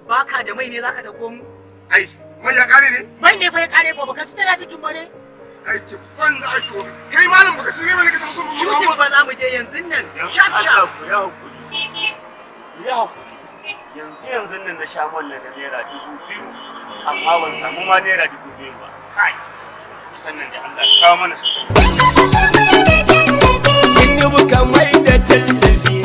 ba ka da mai ne zaka dauko mu ai mai ya kare ne mai ne fa ya kare ba baka tsira cikin ba ne ai ki banza a to kai malam baka tsira ba ne ka taso mu shooting ba za mu je yanzu nan shaf shaf ku ya hukuri ya hukuri yanzu nan na sha man na naira 2000 amma ban samu ma naira 2000 ba kai sannan da Allah ya kawo mana sauki Tinubu kan mai da tallafi